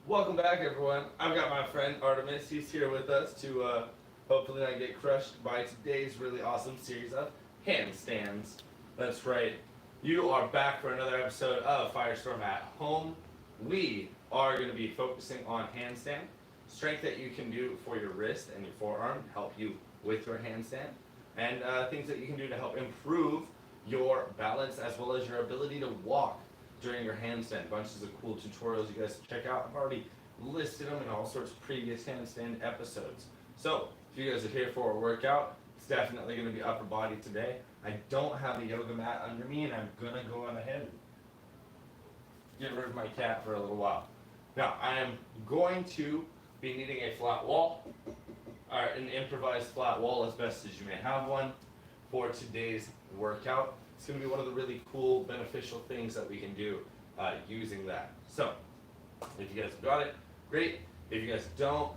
Welcome back, everyone. I've got my friend Artemis. He's here with us to hopefully not get crushed by today's really awesome series of handstands. That's right. You are back for another episode of Firestorm at Home. We are going to be focusing on handstand, strength that you can do for your wrist and your forearm, help you with your handstand, and things that you can do to help improve your balance as well as your ability to walk during your handstand. Bunches of cool tutorials you guys can check out. I've already listed them in all sorts of previous handstand episodes. So if you guys are here for a workout, it's definitely going to be upper body today. I don't have a yoga mat under me, and I'm going to go on ahead and get rid of my cat for a little while. Now, I am going to be needing a flat wall, or an improvised flat wall as best as you may have one for today's workout. It's going to be one of the really cool, beneficial things that we can do using that. So, if you guys have got it, great. If you guys don't,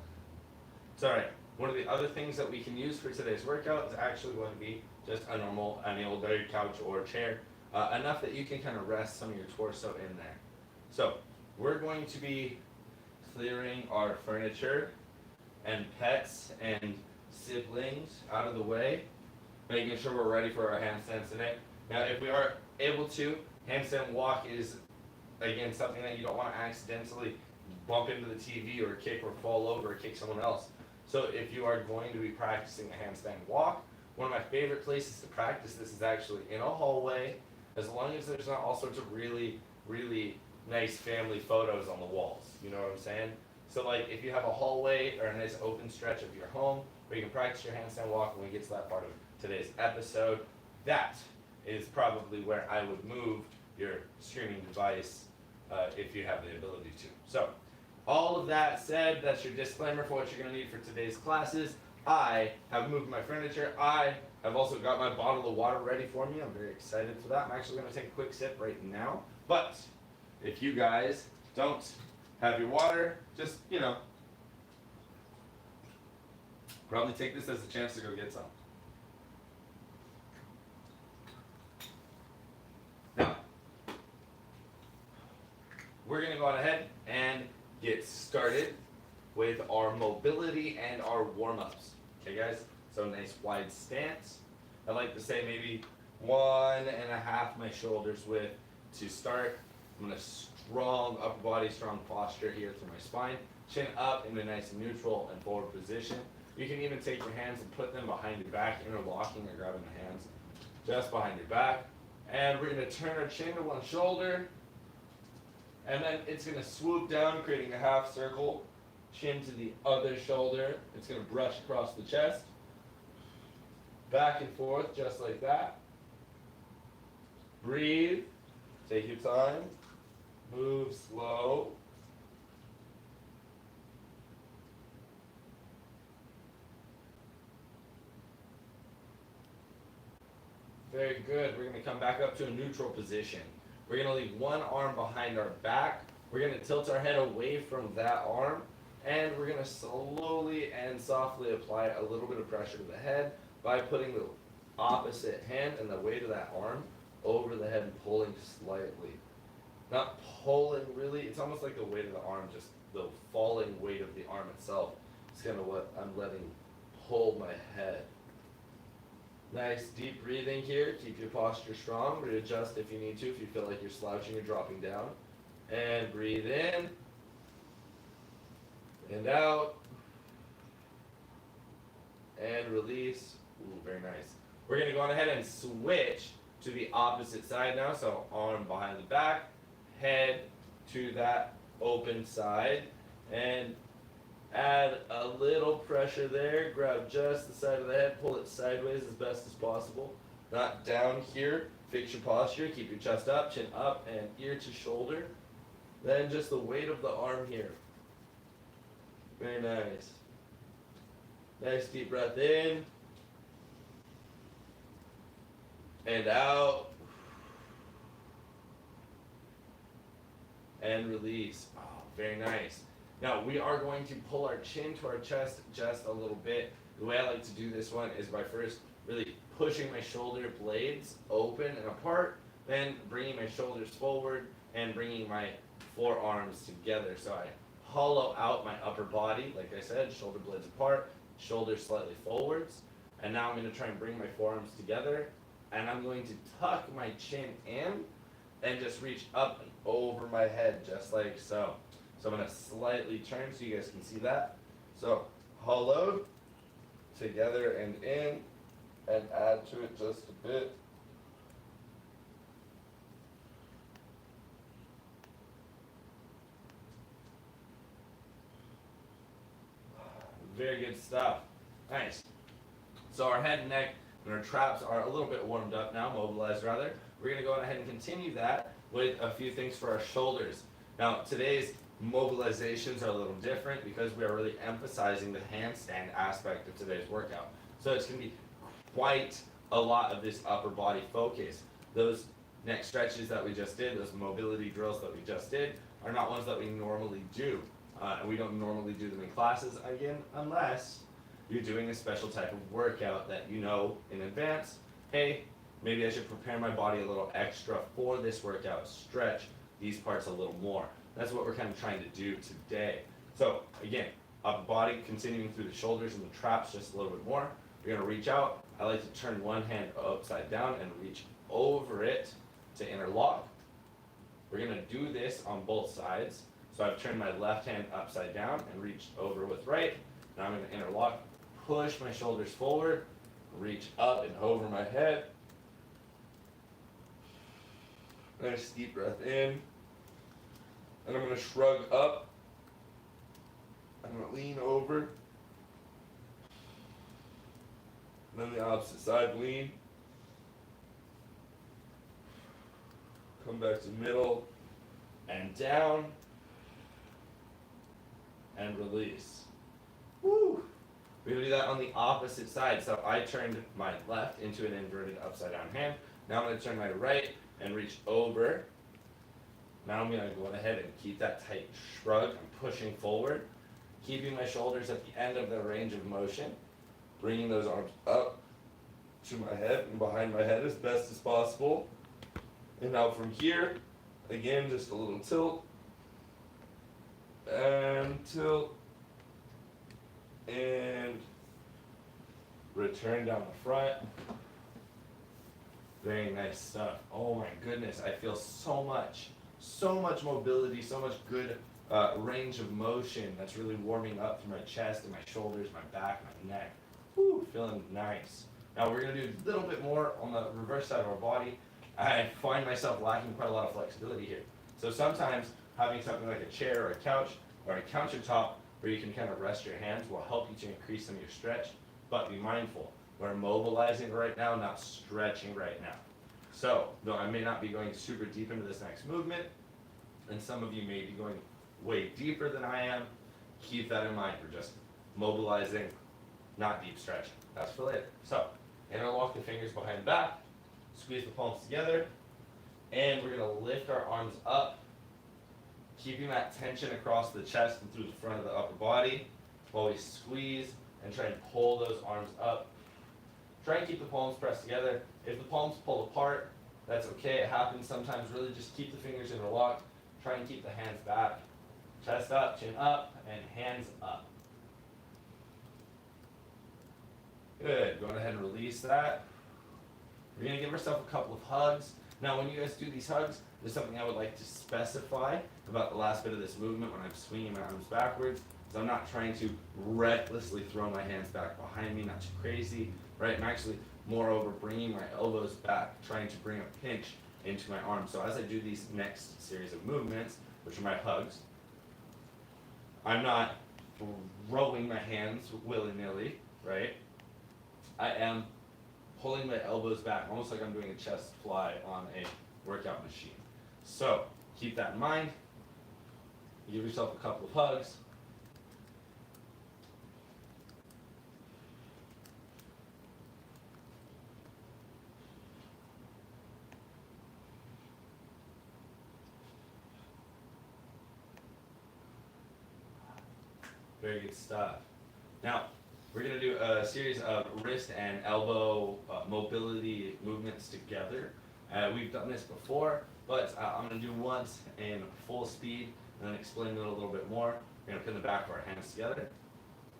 it's all right. One of the other things that we can use for today's workout is actually going to be just any old couch or chair, enough that you can kind of rest some of your torso in there. So, we're going to be clearing our furniture and pets and siblings out of the way, making sure we're ready for our handstands today. Now, if we are able to, handstand walk is, again, something that you don't want to accidentally bump into the TV or kick or fall over or kick someone else. So if you are going to be practicing a handstand walk, one of my favorite places to practice this is actually in a hallway, as long as there's not all sorts of really, really nice family photos on the walls. You know what I'm saying? So like if you have a hallway or a nice open stretch of your home where you can practice your handstand walk when we get to that part of today's episode, that is probably where I would move your streaming device if you have the ability to. So, all of that said, that's your disclaimer for what you're going to need for today's classes. I have moved my furniture. I have also got my bottle of water ready for me. I'm very excited for that. I'm actually going to take a quick sip right now. But if you guys don't have your water, just, probably take this as a chance to go get some. Now, we're going to go on ahead and get started with our mobility and our warm-ups. Okay, guys? So nice wide stance. I like to say maybe 1.5 my shoulders width to start. I'm going to strong upper body, strong posture here through my spine. Chin up in a nice neutral and forward position. You can even take your hands and put them behind your back, interlocking or grabbing the hands just behind your back. And we're going to turn our chin to one shoulder, and then it's going to swoop down, creating a half circle, chin to the other shoulder. It's going to brush across the chest, back and forth, just like that. Breathe, take your time, move slow. Very good. We're going to come back up to a neutral position. We're going to leave one arm behind our back. We're going to tilt our head away from that arm. And we're going to slowly and softly apply a little bit of pressure to the head by putting the opposite hand and the weight of that arm over the head and pulling slightly. Not pulling really. It's almost like the weight of the arm, just the falling weight of the arm itself. It's kind of what I'm letting pull my head. Nice deep breathing here. Keep your posture strong. Readjust if you need to, if you feel like you're slouching or dropping down. And breathe in. And out. And release. Ooh, very nice. We're going to go on ahead and switch to the opposite side now. So arm behind the back, head to that open side. And add a little pressure there. Grab just the side of the head. Pull it sideways as best as possible. Not down here. Fix your posture. Keep your chest up, chin up, and ear to shoulder. Then just the weight of the arm here. Very nice. Nice deep breath in. And out. And release. Oh, very nice. Now, we are going to pull our chin to our chest just a little bit. The way I like to do this one is by first really pushing my shoulder blades open and apart, then bringing my shoulders forward and bringing my forearms together. So I hollow out my upper body, like I said, shoulder blades apart, shoulders slightly forwards. And now I'm going to try and bring my forearms together, and I'm going to tuck my chin in and just reach up and over my head, just like so. So I'm going to slightly turn so you guys can see that. So hollowed, together and in, and add to it just a bit. Very good stuff. Nice. So our head and neck and our traps are a little bit warmed up now, mobilized rather. We're going to go ahead and continue that with a few things for our shoulders. Now today's mobilizations are a little different because we are really emphasizing the handstand aspect of today's workout. So it's going to be quite a lot of this upper body focus. Those neck stretches that we just did, those mobility drills that we just did, are not ones that we normally do. And we don't normally do them in classes, again, unless you're doing a special type of workout that you know in advance. Hey, maybe I should prepare my body a little extra for this workout, stretch these parts a little more. That's what we're kind of trying to do today. So again, upper body continuing through the shoulders and the traps just a little bit more. We're going to reach out. I like to turn one hand upside down and reach over it to interlock. We're going to do this on both sides. So I've turned my left hand upside down and reached over with right. Now I'm going to interlock, push my shoulders forward, reach up and over my head. Nice deep breath in. And I'm going to shrug up. I'm going to lean over. And then the opposite side, lean. Come back to middle and down. And release. Woo! We're going to do that on the opposite side. So I turned my left into an inverted upside down hand. Now I'm going to turn my right and reach over. Now I'm going to go ahead and keep that tight shrug. I'm pushing forward, keeping my shoulders at the end of the range of motion, bringing those arms up to my head and behind my head as best as possible. And now from here, again, just a little tilt, and tilt, and return down the front. Very nice stuff. Oh my goodness, I feel so much mobility, so much good range of motion that's really warming up through my chest and my shoulders, my back, my neck. Woo, feeling nice. Now we're going to do a little bit more on the reverse side of our body. I find myself lacking quite a lot of flexibility here. So sometimes having something like a chair or a couch or a countertop where you can kind of rest your hands will help you to increase some of your stretch, but be mindful. We're mobilizing right now, not stretching right now. So, though I may not be going super deep into this next movement, and some of you may be going way deeper than I am, keep that in mind. We're just mobilizing, not deep stretching. That's for later. So, interlock the fingers behind the back, squeeze the palms together, and we're going to lift our arms up, keeping that tension across the chest and through the front of the upper body while we squeeze and try and pull those arms up. Try and keep the palms pressed together. If the palms pull apart, that's okay. It happens sometimes. Really just keep the fingers interlocked. Try and keep the hands back. Chest up, chin up, and hands up. Good. Go ahead and release that. We're going to give ourselves a couple of hugs. Now, when you guys do these hugs, there's something I would like to specify about the last bit of this movement when I'm swinging my arms backwards. So I'm not trying to recklessly throw my hands back behind me, not too crazy, right? I'm actually, moreover, bringing my elbows back, trying to bring a pinch into my arms. So as I do these next series of movements, which are my hugs, I'm not throwing my hands willy-nilly, right? I am pulling my elbows back, almost like I'm doing a chest fly on a workout machine. So keep that in mind. Give yourself a couple of hugs. Very good stuff. Now, we're going to do a series of wrist and elbow mobility movements together. We've done this before, but I'm going to do once in full speed and then explain it a little bit more. We're going to pin the back of our hands together,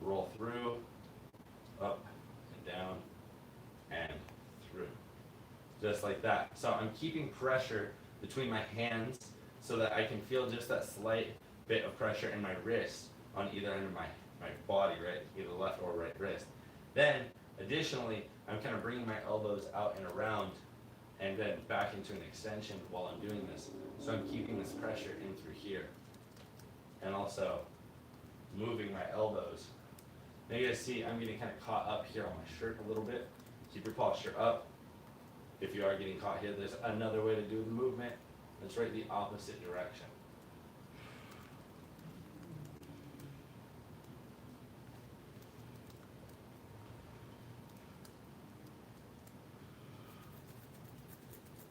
roll through, up and down, and through. Just like that. So I'm keeping pressure between my hands so that I can feel just that slight bit of pressure in my wrist on either end of my body, right? Either left or right wrist. Then, additionally, I'm kind of bringing my elbows out and around and then back into an extension while I'm doing this. So I'm keeping this pressure in through here. And also moving my elbows. Now you guys see I'm getting kind of caught up here on my shirt a little bit. Keep your posture up. If you are getting caught here, there's another way to do the movement. That's right, the opposite direction.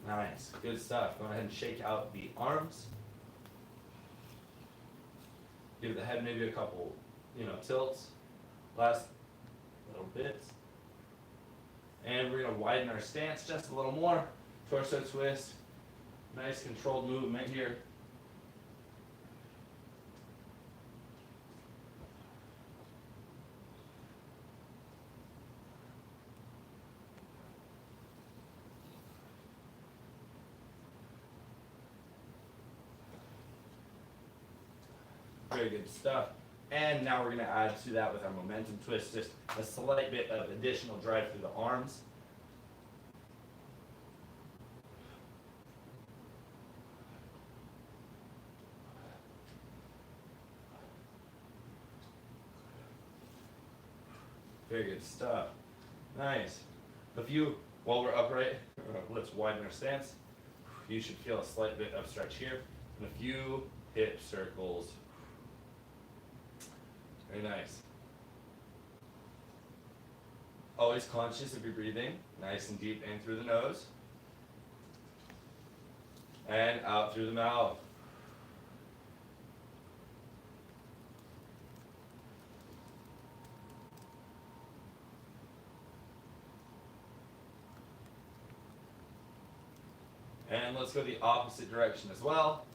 Nice, good stuff. Go ahead and shake out the arms. Give the head maybe a couple, tilts. Last little bits. And we're going to widen our stance just a little more. Torso twist. Nice controlled movement here. Very good stuff. And now we're going to add to that with our momentum twist, just a slight bit of additional drive through the arms. Very good stuff. Nice. While we're upright, let's widen our stance. You should feel a slight bit of stretch here. And a few hip circles. Very nice. Always conscious of your breathing. Nice and deep in through the nose. And out through the mouth. And let's go the opposite direction as well.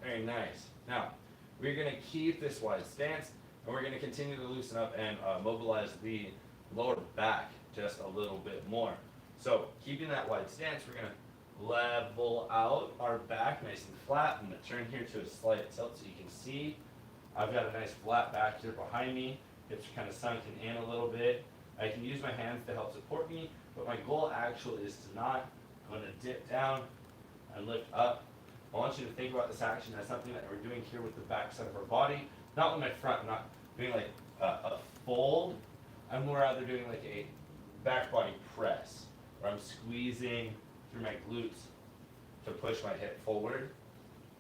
Very nice. Now, we're going to keep this wide stance, and we're going to continue to loosen up and mobilize the lower back just a little bit more. So, keeping that wide stance, we're going to level out our back nice and flat. I'm going to turn here to a slight tilt so you can see. I've got a nice flat back here behind me. Hips are kind of sunken in a little bit. I can use my hands to help support me, but my goal actually is to not. I'm going to dip down and lift up. I want you to think about this action as something that we're doing here with the back side of our body, not with my front. I'm not doing like a fold. I'm more rather doing like a back body press, where I'm squeezing through my glutes to push my hip forward,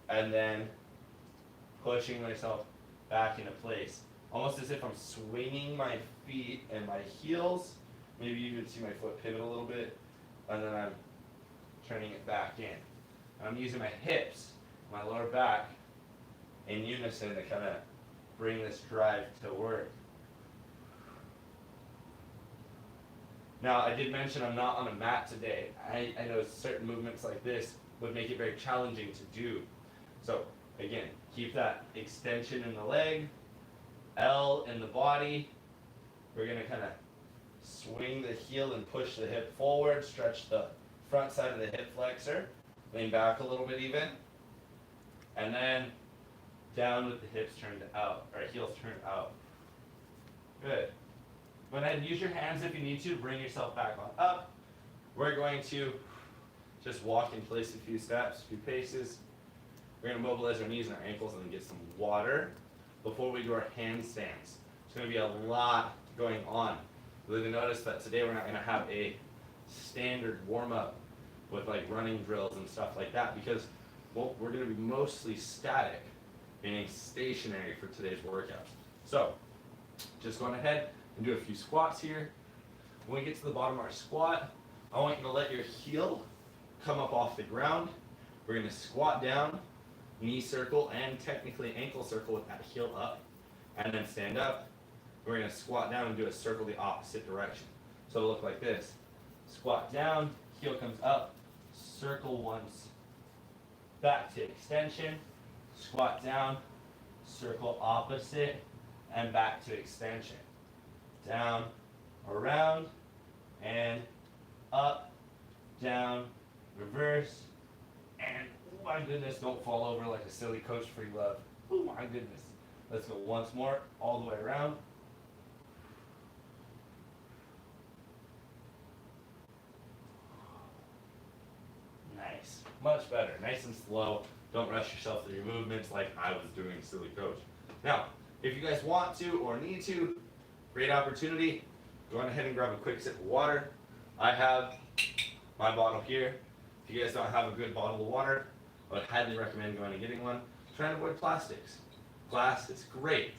and then pushing myself back into place, almost as if I'm swinging my feet and my heels. Maybe you can see my foot pivot a little bit, and then I'm turning it back in. And I'm using my hips, my lower back, in unison to kind of bring this drive to work. Now, I did mention I'm not on a mat today. I know certain movements like this would make it very challenging to do. So, again, keep that extension in the leg, L in the body. We're going to kind of swing the heel and push the hip forward, stretch the front side of the hip flexor. Lean back a little bit even, and then down with the hips turned out, or heels turned out. Good. Go ahead and use your hands if you need to bring yourself back on up. We're going to just walk in place a few steps, a few paces. We're going to mobilize our knees and our ankles and then get some water before we do our handstands. There's going to be a lot going on. You'll notice that today we're not going to have a standard warm-up with like running drills and stuff like that, because we're going to be mostly static, meaning stationary for today's workout. So just going ahead and do a few squats here. When we get to the bottom of our squat, I want you to let your heel come up off the ground. We're going to squat down, knee circle, and technically ankle circle with that heel up, and then stand up. We're going to squat down and do a circle the opposite direction. So it'll look like this. Squat down, heel comes up, circle once, back to extension, squat down, circle opposite, and back to extension. Down, around, and up, down, reverse, and oh my goodness, don't fall over like a silly coach FreeLove. Oh my goodness. Let's go once more, all the way around. Nice, much better, nice and slow. Don't rush yourself through your movements like I was doing, silly coach. Now, if you guys want to or need to, great opportunity. Go on ahead and grab a quick sip of water. I have my bottle here. If you guys don't have a good bottle of water, I would highly recommend going and getting one. Try and avoid plastics. Glass is great.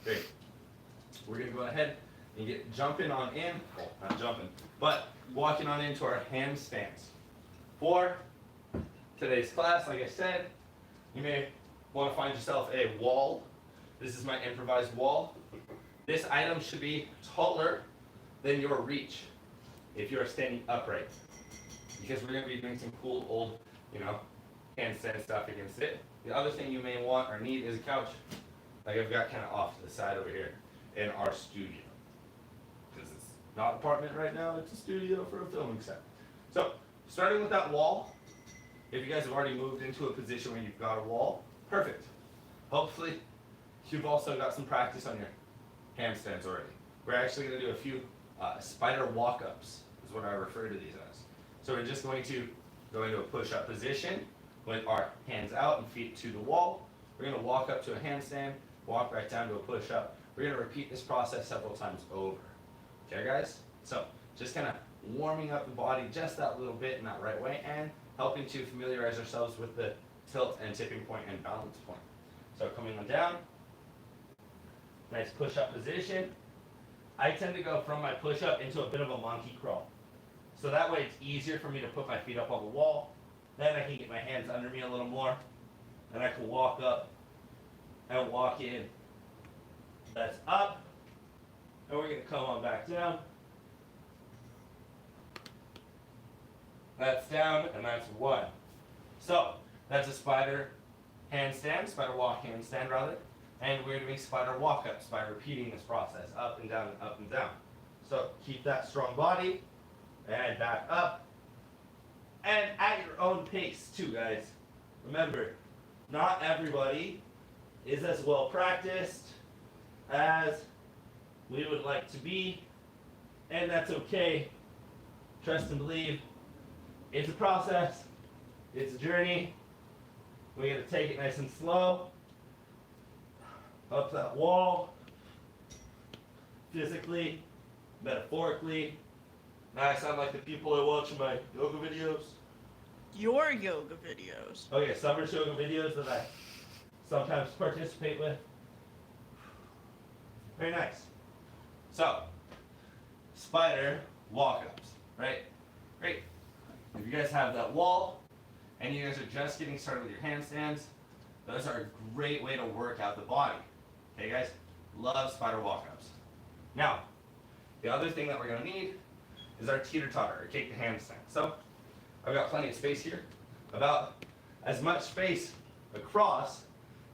Great. We're going to go ahead and get jumping on in. Well, not jumping, but walking on into our handstands. For today's class, like I said, you may want to find yourself a wall. This is my improvised wall. This item should be taller than your reach if you are standing upright, because we're going to be doing some cool old, handstand stuff against it. The other thing you may want or need is a couch, like I've got kind of off to the side over here in our studio, because it's not an apartment right now, it's a studio for a filming set. So starting with that wall, if you guys have already moved into a position where you've got a wall, perfect. Hopefully you've also got some practice on your handstands already. We're actually going to do a few spider walk-ups, is what I refer to these as. So we're just going to go into a push-up position with our hands out and feet to the wall. We're going to walk up to a handstand, walk right down to a push-up. We're going to repeat this process several times over. Okay, guys? So just kind of warming up the body just that little bit in that right way and helping to familiarize ourselves with the tilt and tipping point and balance point. So coming on down, nice push-up position. I tend to go from my push-up into a bit of a monkey crawl. So that way it's easier for me to put my feet up on the wall. Then I can get my hands under me a little more. And I can walk up and walk in. That's up. And we're going to come on back down. That's down, and that's one. So that's a spider handstand, spider walk handstand rather. And we're doing spider walk-ups by repeating this process, up and down and up and down. So keep that strong body, and back up. And at your own pace too, guys. Remember, not everybody is as well practiced as we would like to be, and that's okay. Trust and believe. It's a process, it's a journey. We gotta take it nice and slow. Up that wall, physically, metaphorically. Now I sound like the people that watch my yoga videos. Your yoga videos. Oh yeah, summer yoga videos that I sometimes participate with. Very nice. So, spider walk-ups, right? Great. If you guys have that wall, and you guys are just getting started with your handstands, those are a great way to work out the body. Okay guys, love spider walk-ups. Now, the other thing that we're going to need is our teeter-totter, or cake to handstand. So, I've got plenty of space here, about as much space across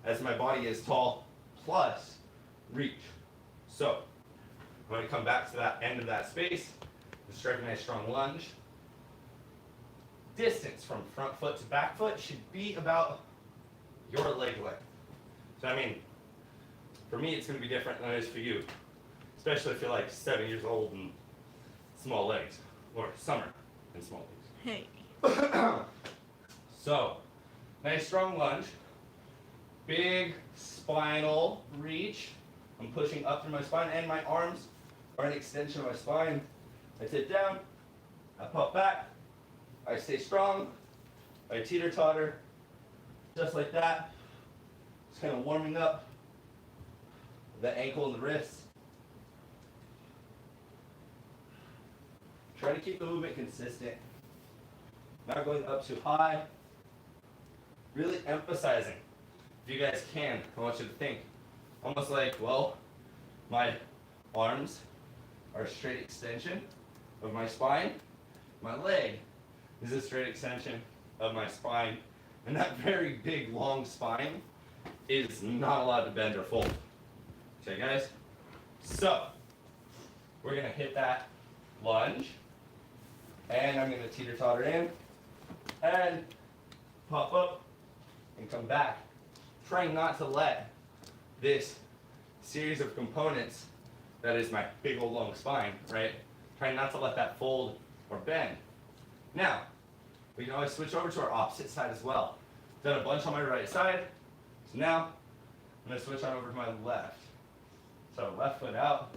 as my body is tall, plus reach. So, I'm going to come back to that end of that space, and strike a nice strong lunge. Distance from front foot to back foot should be about your leg length. So I mean, for me it's going to be different than it is for you, especially if you're like 7 years old and small legs, or summer and small legs. Hey. So, nice strong lunge, big spinal reach. I'm pushing up through my spine, and my arms are an extension of my spine. I sit down, I pop back, I stay strong, I teeter-totter, just like that. Just kind of warming up the ankle and the wrists. Try to keep the movement consistent. Not going up too high. Really emphasizing. If you guys can, I want you to think. Almost like, well, my arms are a straight extension of my spine. My leg is a straight extension of my spine. And that very big, long spine is not allowed to bend or fold. Okay, guys? So, we're going to hit that lunge. And I'm going to teeter-totter in. And pop up and come back. Trying not to let this series of components that is my big old long spine, right? Trying not to let that fold or bend. Now, we can always switch over to our opposite side as well. Done a bunch on my right side, so now I'm going to switch on over to my left. So left foot out,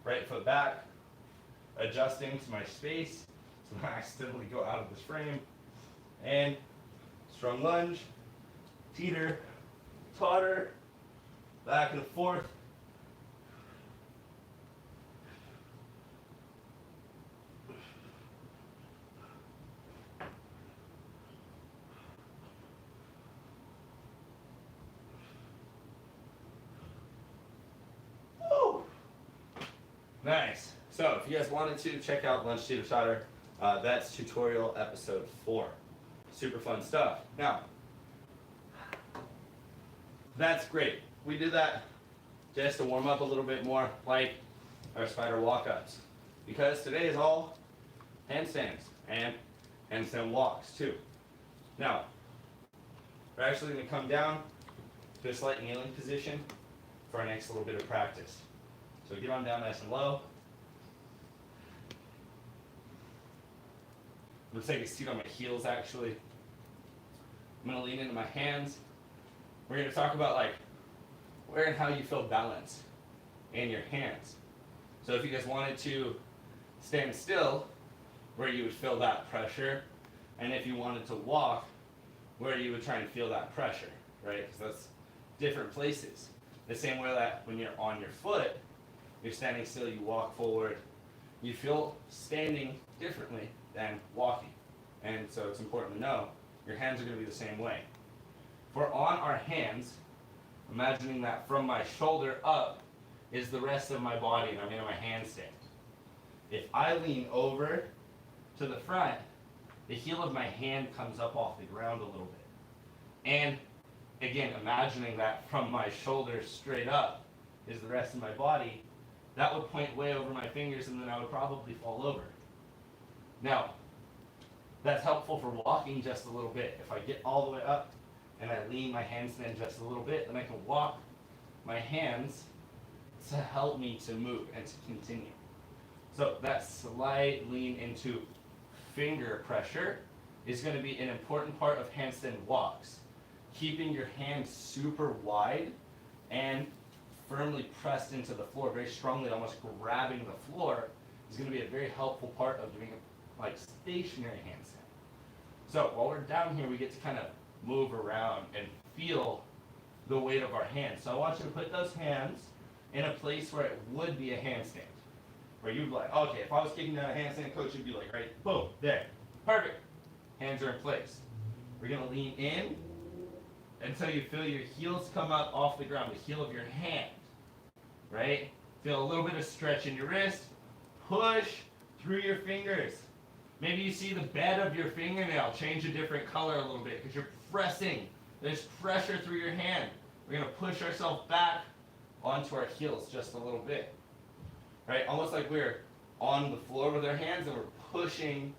right foot back, adjusting to my space so that I accidentally go out of this frame. And strong lunge, teeter, totter, back and forth. Woo! Nice. So if you guys wanted to check out lunge teeter totter, that's tutorial episode 4. Super fun stuff. Now, that's great. We did that just to warm up a little bit more, like our spider walk-ups. Because today is all handstands and handstand walks too. Now, we're actually going to come down to a slight kneeling position for our next little bit of practice. So get on down nice and low. I'm going to take a seat on my heels actually. I'm going to lean into my hands. We're going to talk about like where and how you feel balance in your hands. So if you guys wanted to stand still, where you would feel that pressure, and if you wanted to walk, where you would try and feel that pressure, right? Because that's different places. The same way that when you're on your foot, you're standing still, you walk forward, you feel standing differently than walking. And so it's important to know your hands are going to be the same way. If we're on our hands, imagining that from my shoulder up is the rest of my body and I'm in my handstand. If I lean over to the front, the heel of my hand comes up off the ground a little bit. And again, imagining that from my shoulder straight up is the rest of my body, that would point way over my fingers and then I would probably fall over. Now, that's helpful for walking just a little bit. If I get all the way up and I lean my handstand just a little bit, then I can walk my hands to help me to move and to continue. So that slight lean into finger pressure is going to be an important part of handstand walks. Keeping your hands super wide and firmly pressed into the floor, very strongly, almost grabbing the floor, is going to be a very helpful part of doing like stationary handstand. So while we're down here, we get to kind of move around and feel the weight of our hands. So I want you to put those hands in a place where it would be a handstand. Where you'd be like, okay, if I was kicking down a handstand, coach would be like, right, boom, there. Perfect. Hands are in place. We're going to lean in until you feel your heels come up off the ground, the heel of your hand. Right? Feel a little bit of stretch in your wrist. Push through your fingers. Maybe you see the bed of your fingernail change a different color a little bit because you're pressing. There's pressure through your hand. We're going to push ourselves back onto our heels just a little bit. Right? Almost like we're on the floor with our hands and we're pushing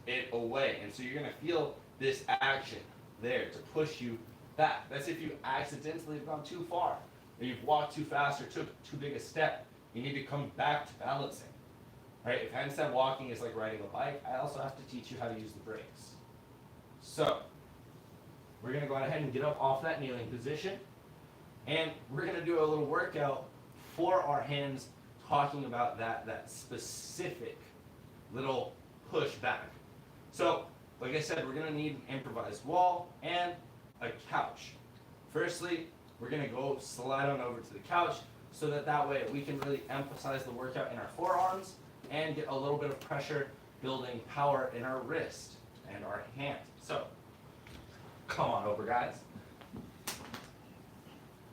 it away. And so you're going to feel this action there to push you back. That's if you accidentally have gone too far, or you've walked too fast or took too big a step. You need to come back to balancing. Right? If handstand walking is like riding a bike, I also have to teach you how to use the brakes. So, we're going to go ahead and get up off that kneeling position, and we're going to do a little workout for our hands, talking about that specific little push back. So, like I said, we're going to need an improvised wall and a couch. Firstly, we're going to go slide on over to the couch so that way we can really emphasize the workout in our forearms and get a little bit of pressure building power in our wrist and our hand. So, come on over, guys.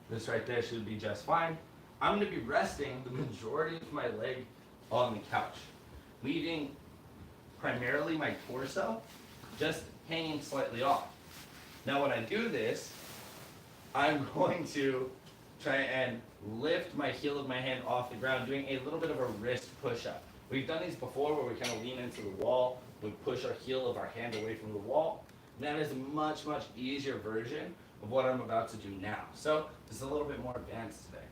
This right there should be just fine. I'm going to be resting the majority of my leg on the couch, leaving primarily my torso just hanging slightly off. Now when I do this, I'm going to try and lift my heel of my hand off the ground, doing a little bit of a wrist push-up. We've done these before where we kind of lean into the wall, we push our heel of our hand away from the wall. And that is a much, much easier version of what I'm about to do now. So this is a little bit more advanced today.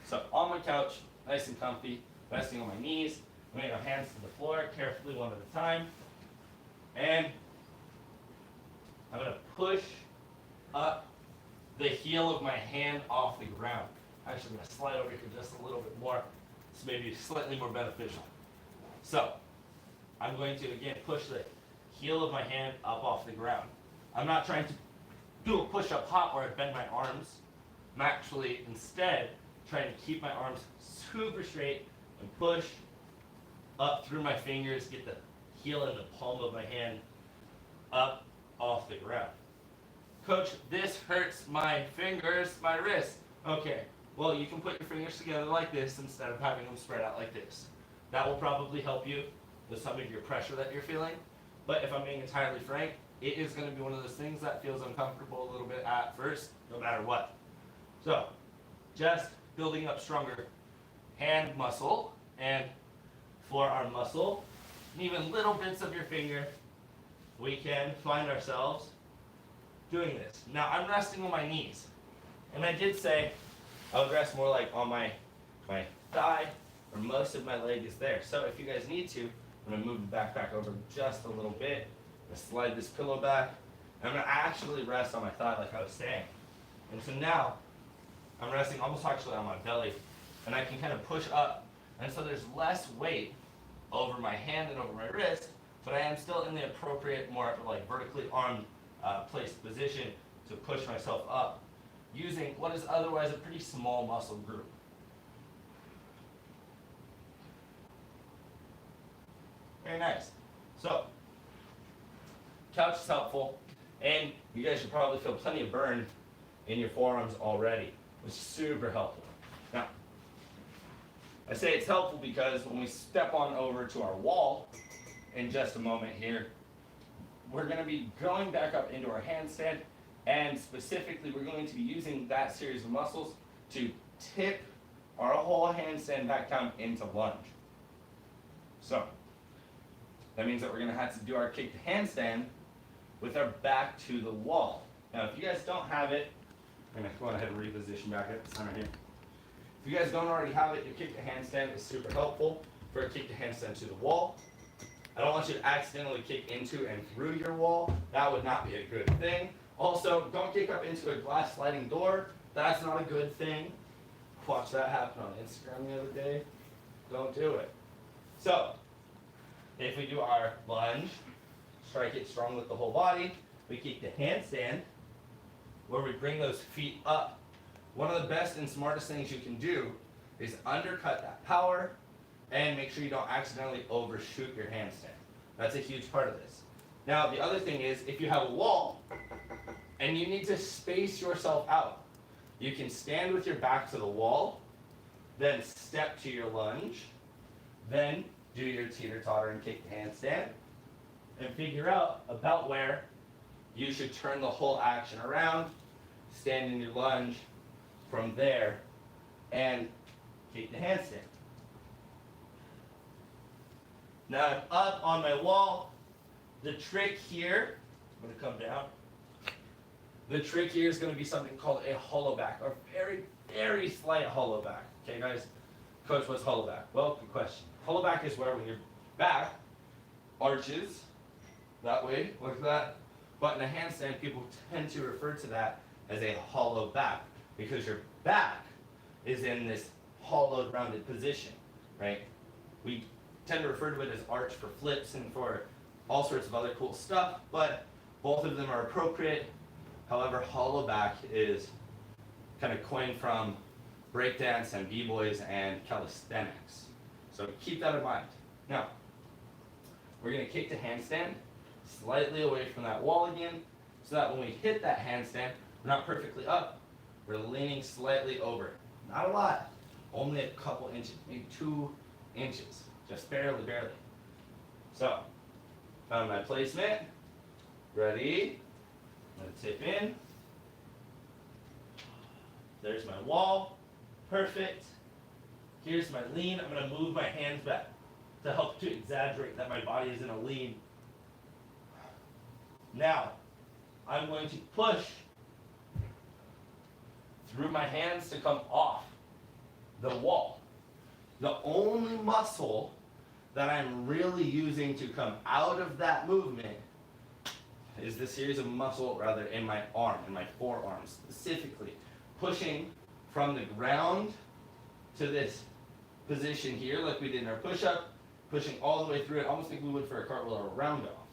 So on my couch, nice and comfy, resting on my knees, moving our hands to the floor, carefully one at a time. And I'm going to push up the heel of my hand off the ground. Actually, I'm going to slide over here just a little bit more. This may be slightly more beneficial. So, I'm going to, again, push the heel of my hand up off the ground. I'm not trying to do a push-up hop where I bend my arms. I'm actually, instead, trying to keep my arms super straight and push up through my fingers, get the heel and the palm of my hand up off the ground. Coach, this hurts my fingers, my wrist. Okay, well, you can put your fingers together like this instead of having them spread out like this. That will probably help you with some of your pressure that you're feeling. But if I'm being entirely frank, it is going to be one of those things that feels uncomfortable a little bit at first, no matter what. So, just building up stronger hand muscle and forearm muscle, and even little bits of your finger, we can find ourselves doing this. Now, I'm resting on my knees. And I did say I would rest more like on my thigh, or most of my leg is there. So if you guys need to, I'm going to move the backpack over just a little bit. I'm going to slide this pillow back. And I'm going to actually rest on my thigh like I was saying. And so now, I'm resting almost actually on my belly. And I can kind of push up. And so there's less weight over my hand and over my wrist, but I am still in the appropriate, more like vertically armed placed position to push myself up using what is otherwise a pretty small muscle group. Very nice. So, couch is helpful, and you guys should probably feel plenty of burn in your forearms already, which is super helpful. Now, I say it's helpful because when we step on over to our wall in just a moment here, we're going to be going back up into our handstand, and specifically we're going to be using that series of muscles to tip our whole handstand back down into lunge. So, that means that we're going to have to do our kick to handstand with our back to the wall. Now, if you guys don't have it, I'm going to go ahead and reposition back at the center here. If you guys don't already have it, your kick to handstand is super helpful for a kick to handstand to the wall. I don't want you to accidentally kick into and through your wall. That would not be a good thing. Also, don't kick up into a glass sliding door. That's not a good thing. Watched that happen on Instagram the other day. Don't do it. So, if we do our lunge, strike it strong with the whole body, we kick the handstand, where we bring those feet up. One of the best and smartest things you can do is undercut that power and make sure you don't accidentally overshoot your handstand. That's a huge part of this. Now, the other thing is, if you have a wall and you need to space yourself out, you can stand with your back to the wall, then step to your lunge, then do your teeter-totter and kick the handstand, and figure out about where you should turn the whole action around, stand in your lunge from there, and kick the handstand. Now I'm up on my wall. The trick here, I'm going to come down. The trick here is going to be something called a hollow back, or very, very slight hollow back. Okay, guys? Coach, what's hollow back? Well, good question. Hollow back is where when your back arches that way, like that. But in a handstand, people tend to refer to that as a hollow back because your back is in this hollowed, rounded position, right? We tend to refer to it as arch for flips and for all sorts of other cool stuff, but both of them are appropriate. However, hollow back is kind of coined from breakdance and b-boys and calisthenics. So keep that in mind. Now, we're going to kick to handstand, slightly away from that wall again, so that when we hit that handstand, we're not perfectly up. We're leaning slightly over. Not a lot, only a couple inches, maybe 2 inches, just barely, barely. So, found my placement, ready, I'm going to tip in. There's my wall, perfect. Here's my lean, I'm going to move my hands back to help to exaggerate that my body is in a lean. Now, I'm going to push through my hands to come off the wall. The only muscle that I'm really using to come out of that movement is the series of muscle rather in my arm, in my forearms, specifically pushing from the ground to this position here like we did in our push-up, pushing all the way through it, almost like we would for a cartwheel or a round off,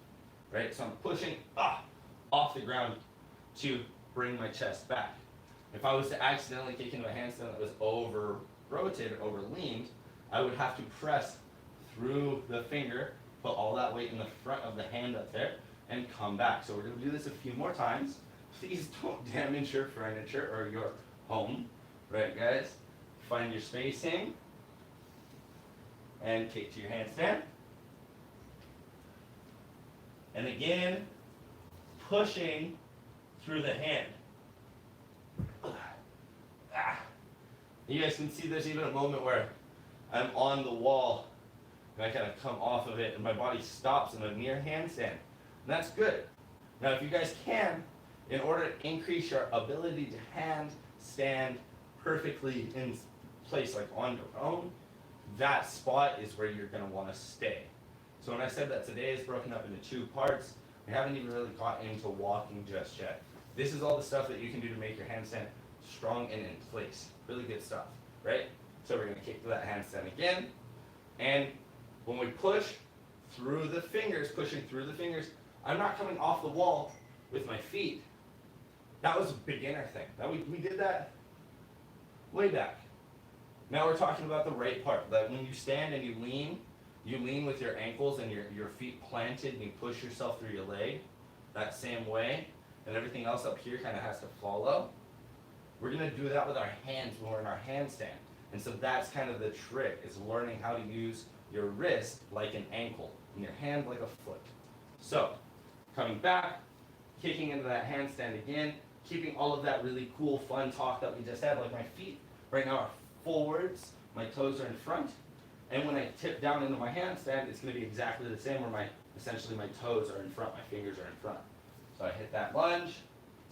right? So I'm pushing off the ground to bring my chest back. If I was to accidentally kick into a handstand that was over rotated, over leaned, I would have to press through the finger, put all that weight in the front of the hand up there, and come back. So we're going to do this a few more times. Please don't damage your furniture or your home, right guys? Find your spacing, and kick to your handstand. And again, pushing through the hand. You guys can see there's even a moment where I'm on the wall and I kind of come off of it and my body stops in a near handstand. And that's good. Now if you guys can, in order to increase your ability to handstand perfectly in place like on your own, that spot is where you're going to want to stay. So when I said that today is broken up into 2 parts, we haven't even really got into walking just yet. This is all the stuff that you can do to make your handstand strong and in place. Really good stuff, right? So we're going to kick to that handstand again. And when we push through the fingers, pushing through the fingers, I'm not coming off the wall with my feet. That was a beginner thing. We did that way back. Now we're talking about the right part. That when you stand and you lean with your ankles and your feet planted and you push yourself through your leg that same way, and everything else up here kind of has to follow. We're going to do that with our hands when we're in our handstand. And so that's kind of the trick, is learning how to use your wrist like an ankle and your hand like a foot. So, coming back, kicking into that handstand again, keeping all of that really cool, fun talk that we just had, like my feet right now are forwards, my toes are in front, and when I tip down into my handstand, it's going to be exactly the same where essentially my toes are in front, my fingers are in front. So I hit that lunge,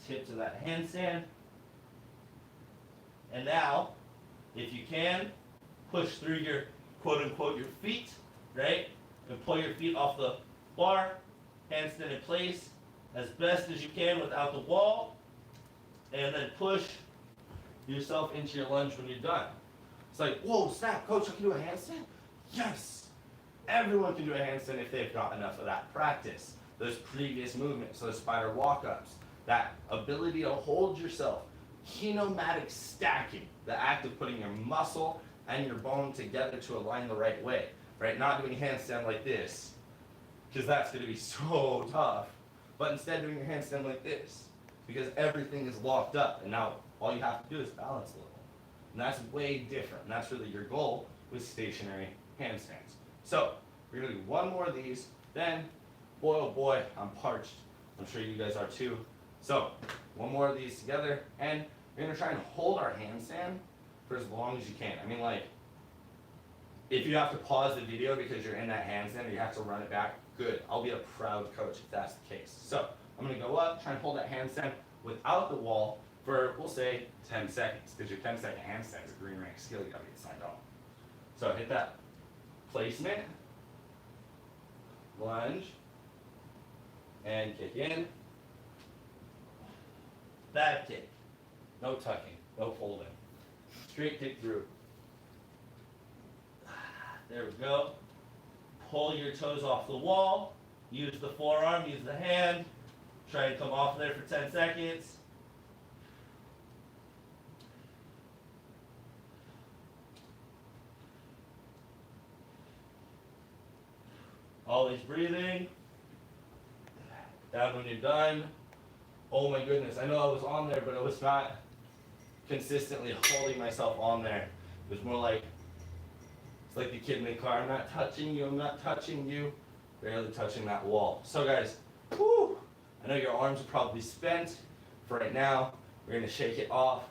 tip to that handstand, and now, if you can, push through your quote-unquote your feet, right? And pull your feet off the bar, handstand in place as best as you can without the wall, and then push yourself into your lunge when you're done. It's like, whoa, snap, coach, I can do a handstand? Yes! Everyone can do a handstand if they've got enough of that practice. Those previous movements, those spider walk-ups, that ability to hold yourself, kinematic stacking, the act of putting your muscle and your bone together to align the right way, right? Not doing handstand like this, because that's going to be so tough, but instead doing your handstand like this, because everything is locked up, and now all you have to do is balance a little. And that's way different, and that's really your goal with stationary handstands. So, we're going to do 1 more of these, then, boy oh boy, I'm parched. I'm sure you guys are too. So, 1 more of these together, and we're going to try and hold our handstand for as long as you can. I mean, like, if you have to pause the video because you're in that handstand or you have to run it back, good. I'll be a proud coach if that's the case. So, I'm going to go up, try and hold that handstand without the wall for, we'll say, 10 seconds, because your 10-second handstand is a green rank skill you got to get signed off. So, hit that placement, lunge, and kick in. Bad kick. No tucking, no folding. Straight kick through. There we go. Pull your toes off the wall. Use the forearm, use the hand. Try and come off there for 10 seconds. Always breathing. Down when you're done. Oh my goodness, I know I was on there, but I was not consistently holding myself on there. It was more like, it's like the kid in the car, I'm not touching you, I'm not touching you. Barely touching that wall. So guys, whew, I know your arms are probably spent for right now. We're gonna shake it off,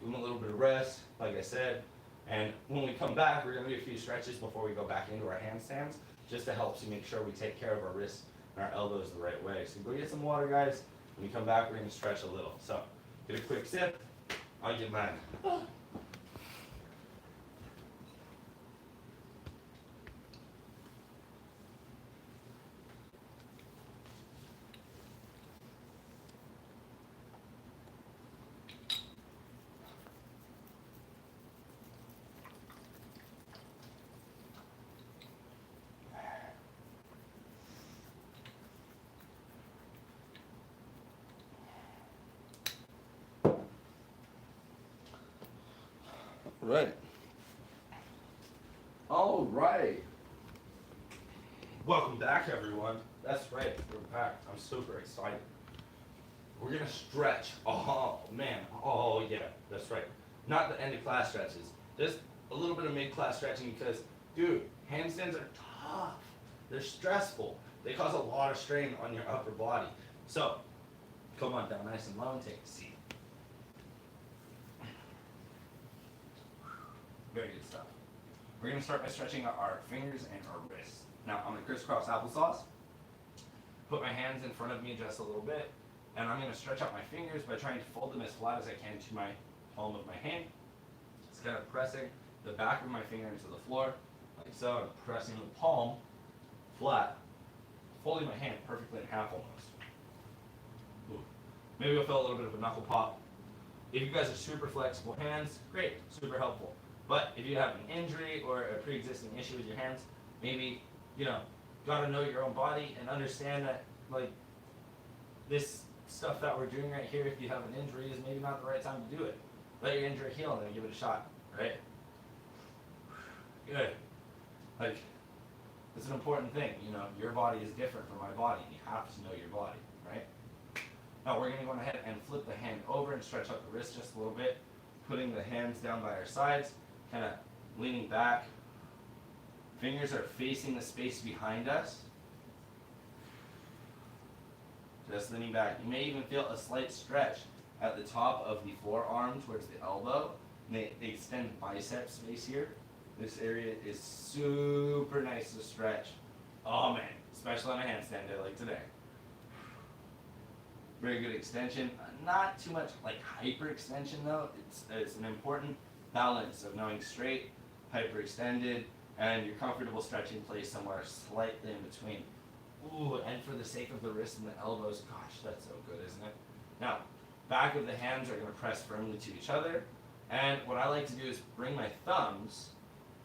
give them a little bit of rest, like I said. And when we come back, we're gonna do a few stretches before we go back into our handstands, just to help make sure we take care of our wrists and our elbows the right way. So go get some water, guys. When we come back, we're gonna stretch a little. So get a quick sip. I'll get mine. Right. All right. Welcome back, everyone. That's right, we're back. I'm super excited. We're gonna stretch. Oh man. Oh yeah. That's right. Not the end of class stretches. Just a little bit of mid-class stretching because, dude, handstands are tough. They're stressful. They cause a lot of strain on your upper body. So, come on down nice and low and take a seat. Very good stuff. We're going to start by stretching out our fingers and our wrists. Now, I'm going to crisscross applesauce. Put my hands in front of me just a little bit. And I'm going to stretch out my fingers by trying to fold them as flat as I can to my palm of my hand. Just kind of pressing the back of my finger into the floor, like so, and pressing the palm flat. Folding my hand perfectly in half almost. Ooh. Maybe you'll feel a little bit of a knuckle pop. If you guys are super flexible hands, great, super helpful. But if you have an injury or a pre-existing issue with your hands, maybe, gotta know your own body and understand that, like, this stuff that we're doing right here, if you have an injury, is maybe not the right time to do it. Let your injury heal and then give it a shot, right? Good. Like, it's an important thing, your body is different from my body. You have to know your body, right? Now we're gonna go ahead and flip the hand over and stretch out the wrist just a little bit, putting the hands down by our sides, kind of leaning back. Fingers are facing the space behind us. Just leaning back. You may even feel a slight stretch at the top of the forearm towards the elbow. And they extend bicep space here. This area is super nice to stretch. Oh man, especially on a handstand day like today. Very good extension. Not too much like hyperextension though. It's an important balance of knowing straight, hyperextended, and you're comfortable stretching place somewhere slightly in between. Ooh, and for the sake of the wrists and the elbows, gosh, that's so good, isn't it? Now, back of the hands are going to press firmly to each other, and what I like to do is bring my thumbs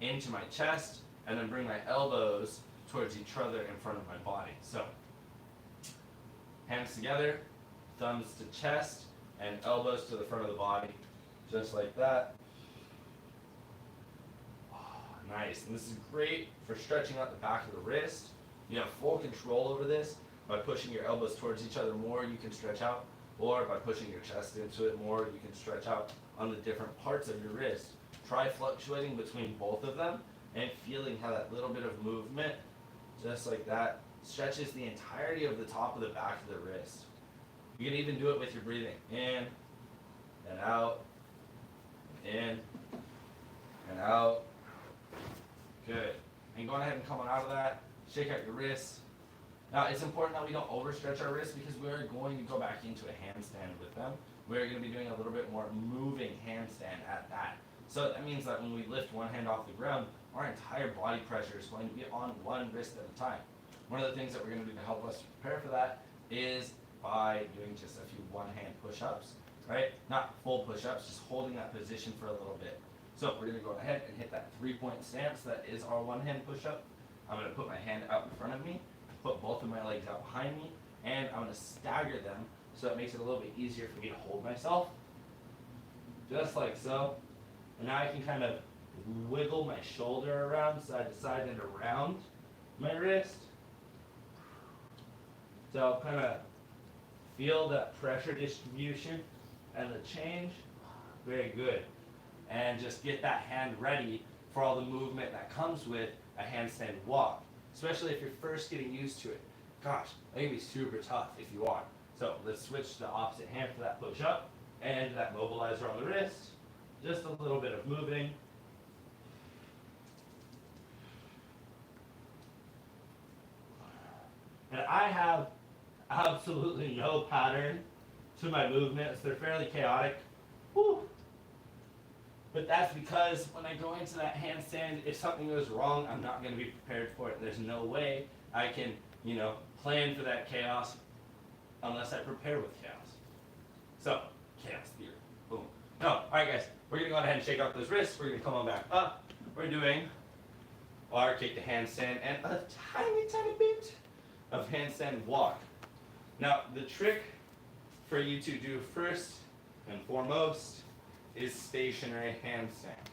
into my chest, and then bring my elbows towards each other in front of my body. So, hands together, thumbs to chest, and elbows to the front of the body, just like that. Oh, nice, and this is great for stretching out the back of the wrist. You have full control over this. By pushing your elbows towards each other more, you can stretch out, or by pushing your chest into it more, you can stretch out on the different parts of your wrist. Try fluctuating between both of them and feeling how that little bit of movement, just like that, stretches the entirety of the top of the back of the wrist. You can even do it with your breathing. In and out, in and out. Good. And going ahead and coming out of that, shake out your wrists. Now, it's important that we don't overstretch our wrists because we are going to go back into a handstand with them. We're going to be doing a little bit more moving handstand at that. So that means that when we lift one hand off the ground, our entire body pressure is going to be on one wrist at a time. One of the things that we're going to do to help us prepare for that is by doing just a few one-hand push-ups, right? Not full push-ups, just holding that position for a little bit. So we're going to go ahead and hit that three-point stance. That is our one-hand push-up. I'm going to put my hand out in front of me, put both of my legs out behind me, and I'm going to stagger them so it makes it a little bit easier for me to hold myself. Just like so. And now I can kind of wiggle my shoulder around side to side and around my wrist. So kind of feel the pressure distribution and the change. Very good. And just get that hand ready for all the movement that comes with a handstand walk, especially if you're first getting used to it. Gosh, that can be super tough if you are. So let's switch to the opposite hand for that push up and that mobilizer on the wrist. Just a little bit of moving. And I have absolutely no pattern to my movements. They're fairly chaotic. Whew. But that's because when I go into that handstand, if something goes wrong, I'm not going to be prepared for it. There's no way I can, plan for that chaos unless I prepare with chaos. So, chaos theory. Boom. No, all right, guys. We're going to go ahead and shake out those wrists. We're going to come on back up. We're doing our kick to handstand and a tiny, tiny bit of handstand walk. Now, the trick for you to do first and foremost is stationary handstand.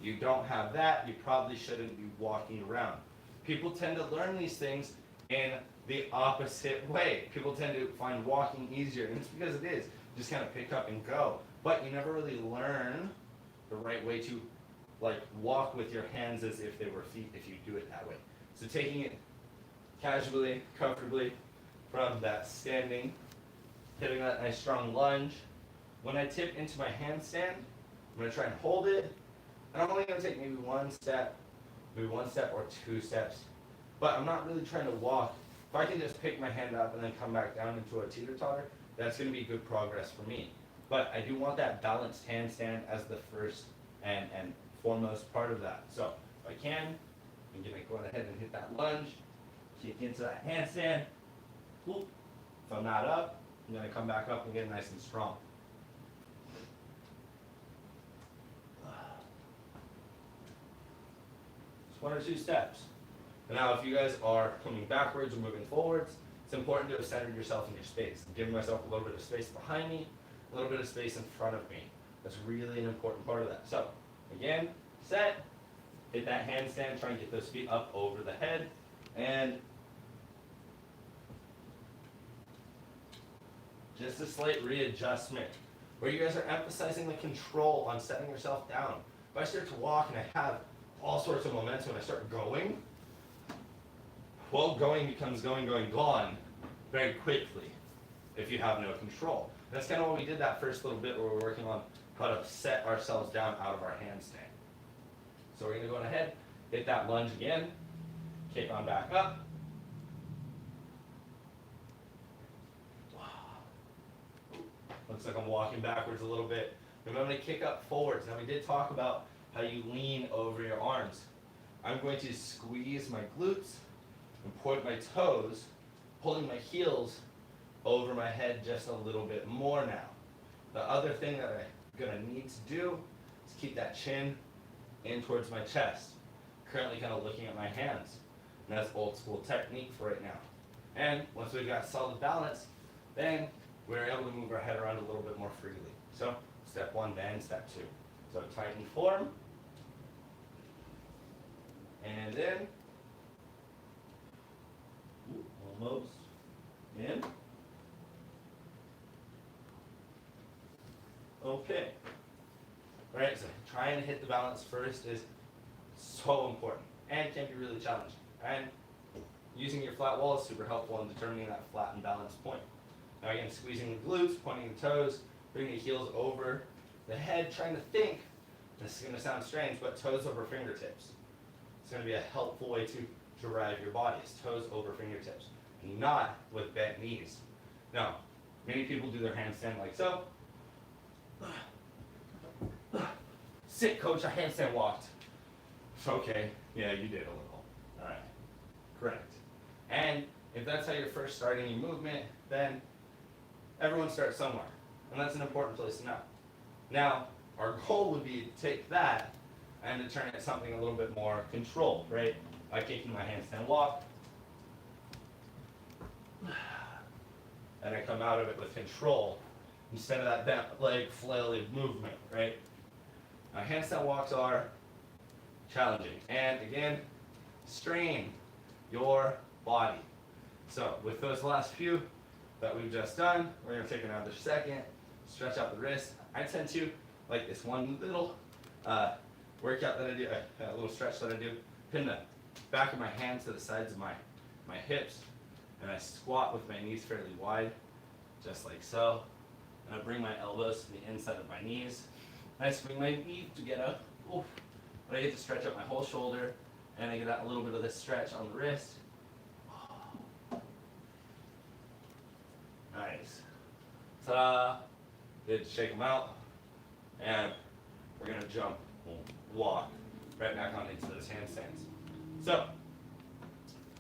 You don't have that, you probably shouldn't be walking around. People tend to learn these things in the opposite way. People tend to find walking easier, and it's because it is. Just kind of pick up and go. But you never really learn the right way to walk with your hands as if they were feet if you do it that way. So taking it casually, comfortably from that standing, hitting that nice strong lunge. When I tip into my handstand, I'm going to try and hold it. And I'm only going to take maybe one step or two steps. But I'm not really trying to walk. If I can just pick my hand up and then come back down into a teeter-totter, that's going to be good progress for me. But I do want that balanced handstand as the first and foremost part of that. So if I can, I'm going to go ahead and hit that lunge, kick into that handstand. If I'm not up, I'm going to come back up and get nice and strong. Just one or two steps. And now if you guys are coming backwards or moving forwards, it's important to have centered yourself in your space. I'm giving myself a little bit of space behind me, a little bit of space in front of me. That's really an important part of that. So, again, set, hit that handstand, try and get those feet up over the head, and just a slight readjustment where you guys are emphasizing the control on setting yourself down. If I start to walk and I have all sorts of momentum and I start going, well, going becomes going, gone very quickly if you have no control. That's kind of what we did that first little bit where we're working on how to set ourselves down out of our handstand. So we're going to go ahead, hit that lunge again, kick on back up. Looks like I'm walking backwards a little bit. And I'm going to kick up forwards. Now we did talk about how you lean over your arms. I'm going to squeeze my glutes and point my toes, pulling my heels over my head just a little bit more now. The other thing that I'm going to need to do is keep that chin in towards my chest. Currently kind of looking at my hands. And that's old school technique for right now. And once we've got solid balance, then we're able to move our head around a little bit more freely. So step one, then step two. So tighten form. And then, almost in. Okay. All right, so trying to hit the balance first is so important and can be really challenging. And using your flat wall is super helpful in determining that flat and balanced point. Now again, squeezing the glutes, pointing the toes, bringing the heels over the head, trying to think, this is going to sound strange, but toes over fingertips. It's going to be a helpful way to drive your body, is toes over fingertips, not with bent knees. Now, many people do their handstand like so. Sit, coach, I handstand walked. Okay, yeah, you did a little. All right, correct. And if that's how you're first starting your movement, then everyone starts somewhere. And that's an important place to know. Now, our goal would be to take that and to turn it something a little bit more controlled, right? By kicking my handstand walk. And I come out of it with control instead of that bent leg flailing movement, right? Now, handstand walks are challenging. And again, strain your body. So with those last few that we've just done, we're gonna take another second, stretch out the wrist. I tend to like this one little workout that I do, a little stretch that I do, pin the back of my hands to the sides of my hips, and I squat with my knees fairly wide, just like so. And I bring my elbows to the inside of my knees. And I swing my knees to get up. Oof. But I get to stretch out my whole shoulder, and I get a little bit of this stretch on the wrist. Nice. Ta-da! Good. Shake them out, and we're gonna jump, walk right back on into those handstands. So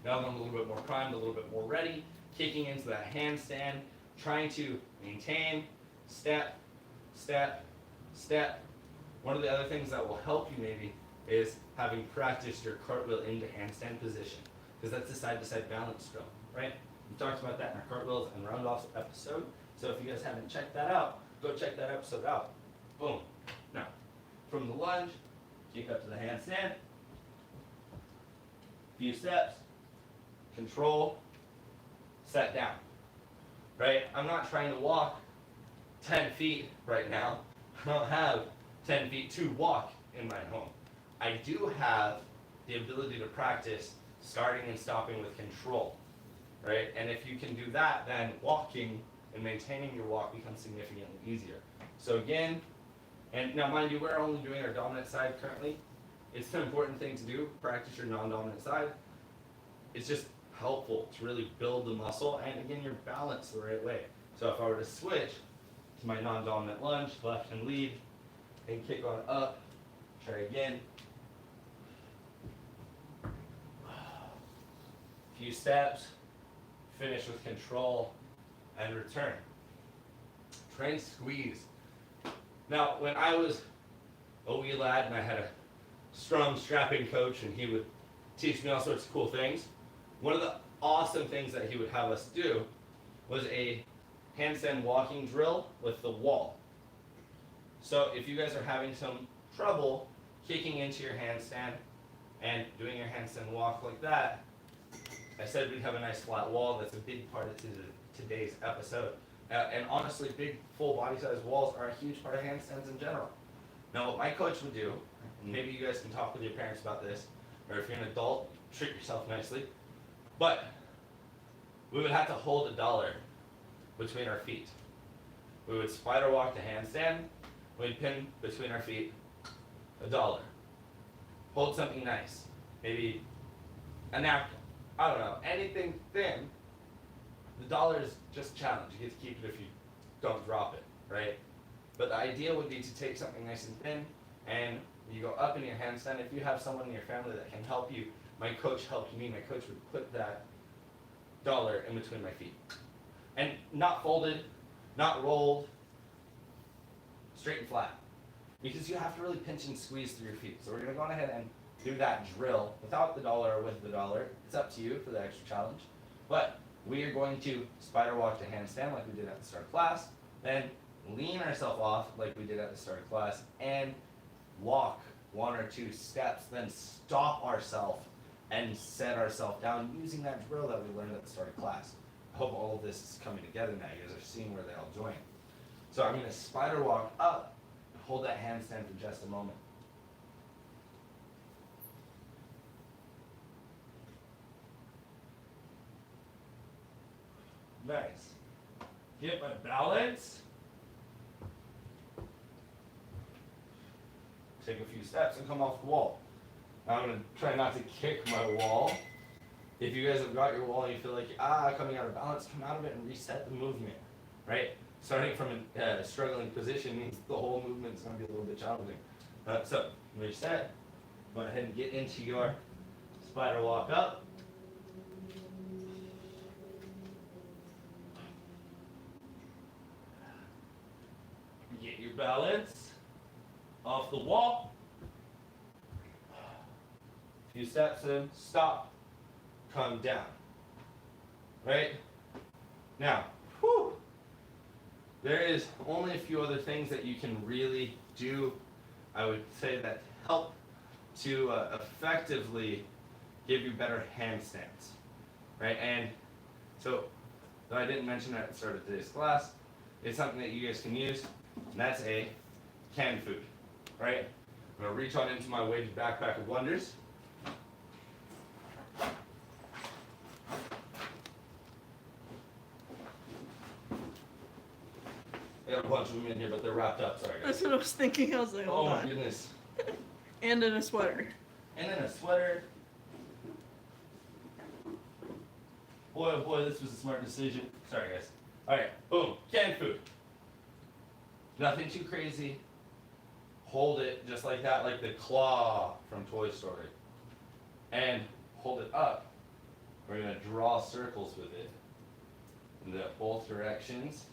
now that I'm a little bit more primed, a little bit more ready, kicking into that handstand, trying to maintain, step, step, step. One of the other things that will help you maybe is having practiced your cartwheel into handstand position, because that's the side-to-side balance drill, right? We talked about that in our cartwheels and round-offs episode. So if you guys haven't checked that out, go check that episode out. Boom. Now, from the lunge, kick up to the handstand. Few steps. Control. Set down. Right? I'm not trying to walk 10 feet right now. I don't have 10 feet to walk in my home. I do have the ability to practice starting and stopping with control. Right? And if you can do that, then walking and maintaining your walk becomes significantly easier. So again, and now mind you, we're only doing our dominant side currently. It's an important thing to do, practice your non-dominant side. It's just helpful to really build the muscle and again, your balance the right way. So if I were to switch to my non-dominant lunge, left and lead, and kick on up, try again. Few steps, finish with control, and return. Train squeeze. Now, when I was a wee lad and I had a strong strapping coach and he would teach me all sorts of cool things, one of the awesome things that he would have us do was a handstand walking drill with the wall. So if you guys are having some trouble kicking into your handstand and doing your handstand walk like that, I said we'd have a nice flat wall. That's a big part of today's episode. And honestly, big full body size walls are a huge part of handstands in general. Now what my coach would do, and maybe you guys can talk with your parents about this, or if you're an adult, treat yourself nicely, but we would have to hold $1 between our feet. We would spider walk the handstand, we'd pin between our feet $1. Hold something nice, maybe a napkin, I don't know, anything thin. The $1 is just a challenge. You get to keep it if you don't drop it, right? But the idea would be to take something nice and thin, and you go up in your handstand. If you have someone in your family that can help you, my coach helped me. My coach would put that $1 in between my feet. And not folded, not rolled, straight and flat. Because you have to really pinch and squeeze through your feet. So we're going to go on ahead and do that drill without the $1 or with the $1. It's up to you for the extra challenge. But we are going to spider walk to handstand like we did at the start of class, then lean ourselves off like we did at the start of class, and walk 1 or 2 steps, then stop ourselves and set ourselves down using that drill that we learned at the start of class. I hope all of this is coming together now. You guys are seeing where they all join. So I'm going to spider walk up and hold that handstand for just a moment. Nice. Get my balance. Take a few steps and come off the wall. Now I'm going to try not to kick my wall. If you guys have got your wall and you feel like coming out of balance, come out of it and reset the movement, right? Starting from a struggling position means the whole movement is going to be a little bit challenging. So reset. Go ahead and get into your spider walk up. Get your balance off the wall. A few steps in, stop, come down. Right? Now, there is only a few other things that you can really do, I would say, that help to effectively give you better handstands. Right? And So, though I didn't mention at the start of today's class, it's something that you guys can use, and that's a canned food, right? I'm gonna reach on into my weighted backpack of wonders. I got a bunch of them in here, but they're wrapped up, sorry guys. That's what I was thinking. I was like, Oh hold my on. goodness. And in a sweater. And then a sweater. Boy, oh boy, this was a smart decision. Sorry, guys. Alright, boom, canned food. Nothing too crazy. Hold it just like that, like the claw from Toy Story. And hold it up. We're gonna draw circles with it in both directions.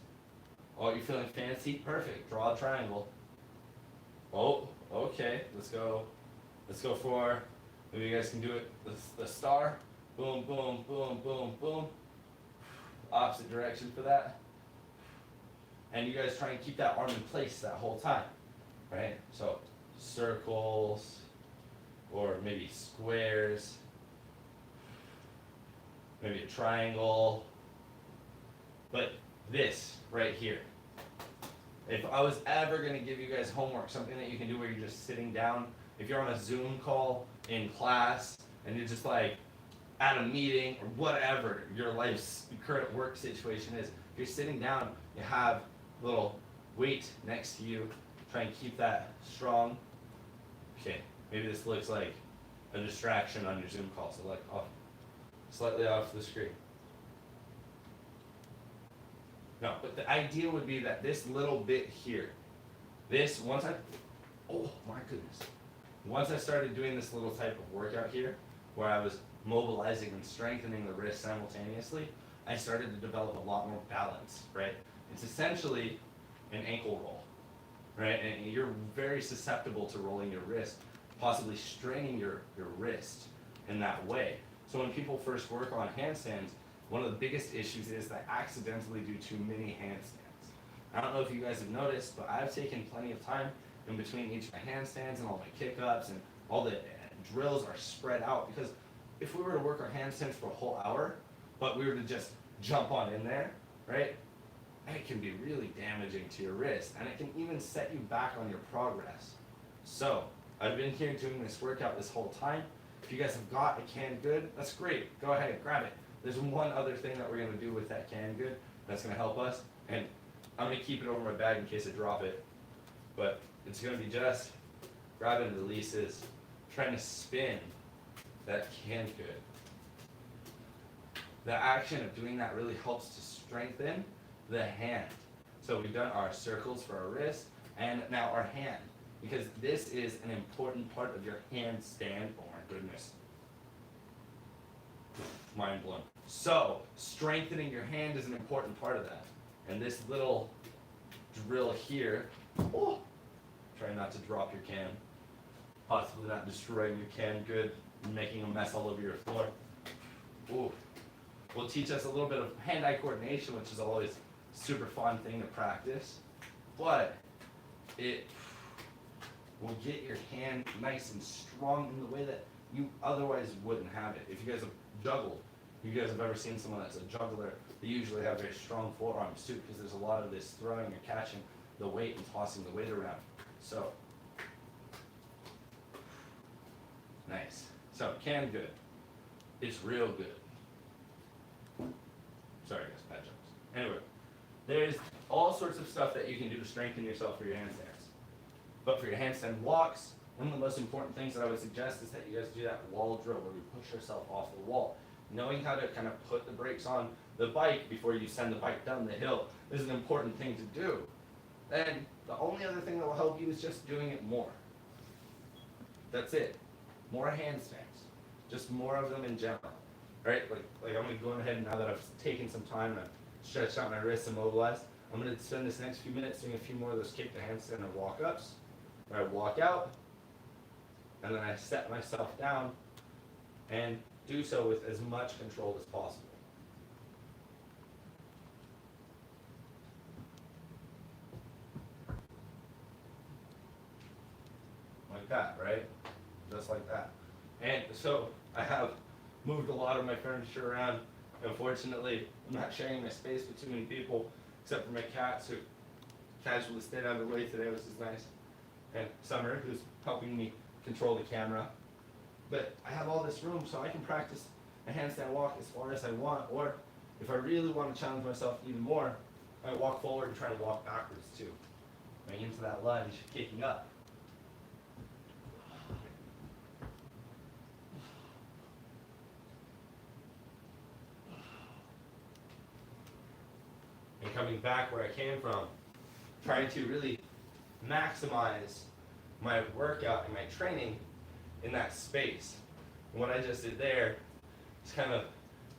Oh, you're feeling fancy? Perfect. Draw a triangle. Oh, okay. Let's go for, maybe you guys can do it, the star. Boom, boom, boom, boom, boom. Opposite direction for that. And you guys try and keep that arm in place that whole time, right? So circles, or maybe squares, maybe a triangle. But this right here, if I was ever going to give you guys homework, something that you can do where you're just sitting down, if you're on a Zoom call in class and you're just like at a meeting or whatever your life's current work situation is, if you're sitting down, you have a little weight next to you, try and keep that strong. Okay, maybe this looks like a distraction on your Zoom call, so like off, slightly off the screen. No, but the idea would be that this little bit here, oh my goodness. Once I started doing this little type of workout here, where I was mobilizing and strengthening the wrist simultaneously, I started to develop a lot more balance, right? It's essentially an ankle roll, right? And you're very susceptible to rolling your wrist, possibly straining your wrist in that way. So when people first work on handstands, one of the biggest issues is they accidentally do too many handstands. I don't know if you guys have noticed, but I've taken plenty of time in between each of my handstands and all my kick-ups, and all the drills are spread out, because if we were to work our handstands for a whole hour, but we were to just jump on in there, right, it can be really damaging to your wrist, and it can even set you back on your progress. So, I've been here doing this workout this whole time. If you guys have got a canned good, that's great. Go ahead and grab it. There's one other thing that we're going to do with that canned good that's going to help us, and I'm going to keep it over my bag in case I drop it, but it's going to be just grabbing releases, trying to spin that canned good. The action of doing that really helps to strengthen the hand. So we've done our circles for our wrist, and now our hand, because this is an important part of your handstand. Oh my goodness. Mind blown. So, strengthening your hand is an important part of that. And this little drill here, try not to drop your can, possibly not destroying your can good and making a mess all over your floor. Ooh. Will teach us a little bit of hand-eye coordination, which is always a super fun thing to practice. But it will get your hand nice and strong in the way that you otherwise wouldn't have it. If you guys have juggled, you guys have ever seen someone that's a juggler, they usually have very strong forearms too, because there's a lot of this throwing or catching the weight and tossing the weight around. So, nice. So, canned good. It's real good. Sorry guys, bad jokes. Anyway, there's all sorts of stuff that you can do to strengthen yourself for your handstands. But for your handstand walks, one of the most important things that I would suggest is that you guys do that wall drill where we push ourselves off the wall. Knowing how to kind of put the brakes on the bike before you send the bike down the hill is an important thing to do. And the only other thing that will help you is just doing it more. That's it. More handstands. Just more of them in general. Right? Like I'm going to go ahead, now that I've taken some time and stretched out my wrists and mobilized, I'm going to spend this next few minutes doing a few more of those kick to handstand and walk-ups, where I walk out, and then I set myself down and do so with as much control as possible. Like that, right? Just like that. And so I have moved a lot of my furniture around, Unfortunately, I'm not sharing my space with too many people, except for my cats who casually stayed out of the way today, which is nice. And Summer, who's helping me control the camera. But I have all this room so I can practice a handstand walk as far as I want, or if I really want to challenge myself even more, I walk forward and try to walk backwards too. Going into that lunge, kicking up. And coming back where I came from, trying to really maximize my workout and my training in that space. And what I just did there is kind of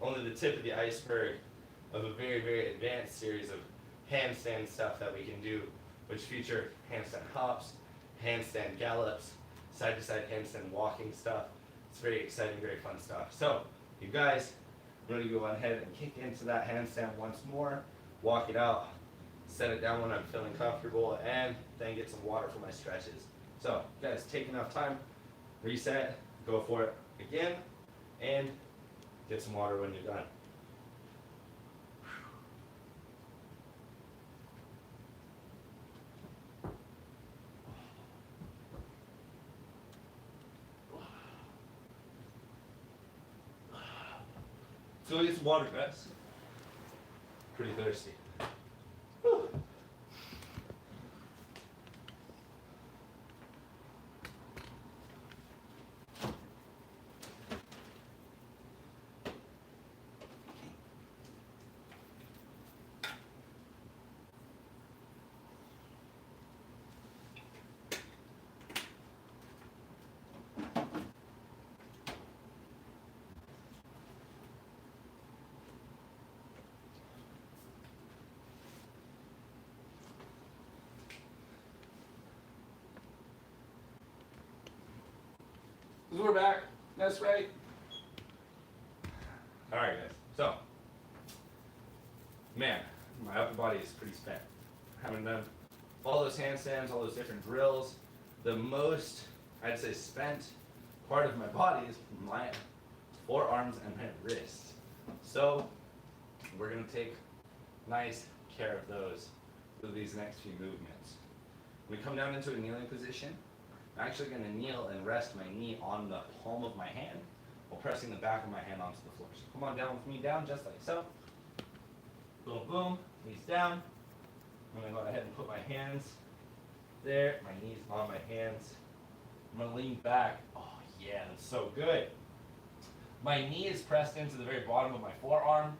only the tip of the iceberg of a very, very advanced series of handstand stuff that we can do, which feature handstand hops, handstand gallops, side-to-side handstand walking stuff. It's very exciting, very fun stuff. So, you guys, I'm going to go ahead and kick into that handstand once more, walk it out, set it down when I'm feeling comfortable, and then get some water for my stretches. So, you guys, take enough time, reset, go for it again, and get some water when you're done. So get some water, guys. Pretty thirsty. Whew. We're back. That's right. All right, guys. So, man, my upper body is pretty spent. Having done all those handstands, all those different drills, the most, I'd say, spent part of my body is my forearms and my wrists. So, we're going to take nice care of those with these next few movements. When we come down into a kneeling position, I'm actually going to kneel and rest my knee on the palm of my hand while pressing the back of my hand onto the floor. So come on down with me, down just like so. Boom, boom, knees down. I'm going to go ahead and put my hands there, my knees on my hands. I'm going to lean back. Oh yeah, that's so good. My knee is pressed into the very bottom of my forearm.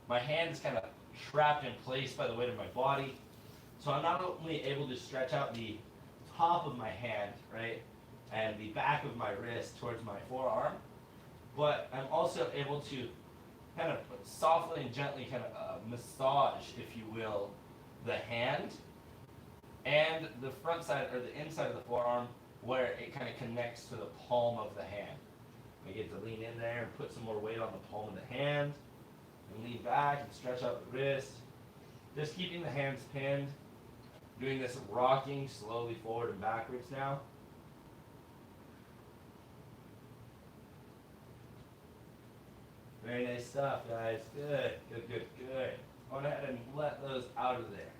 My hand is kind of trapped in place by the weight of my body. So I'm not only able to stretch out the top of my hand, right, and the back of my wrist towards my forearm, but I'm also able to kind of softly and gently kind of massage, if you will, the hand and the front side or the inside of the forearm where it kind of connects to the palm of the hand. I get to lean in there and put some more weight on the palm of the hand and lean back and stretch out the wrist, just keeping the hands pinned. Doing this rocking slowly forward and backwards now. Very nice stuff, guys. Good, good, good, good. Go ahead and let those out of there.